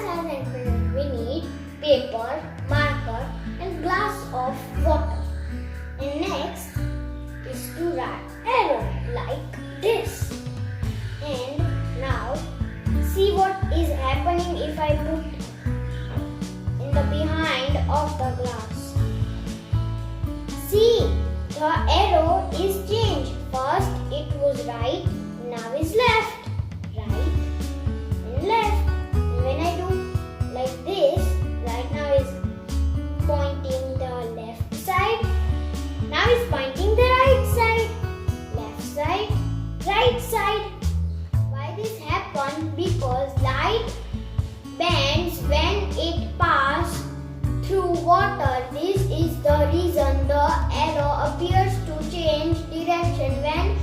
as an we need paper, marker and glass of water. And next is to write arrow like this. And now see what is happening if I put in the behind of the glass. See, the arrow is changed. First it was right, now is left. Right and left. And when I do like this, right now is pointing the left side. Now is pointing the right side. Left side, right side. Why this happen? Because light bends when it passes through water. This is the reason the arrow appears to change direction when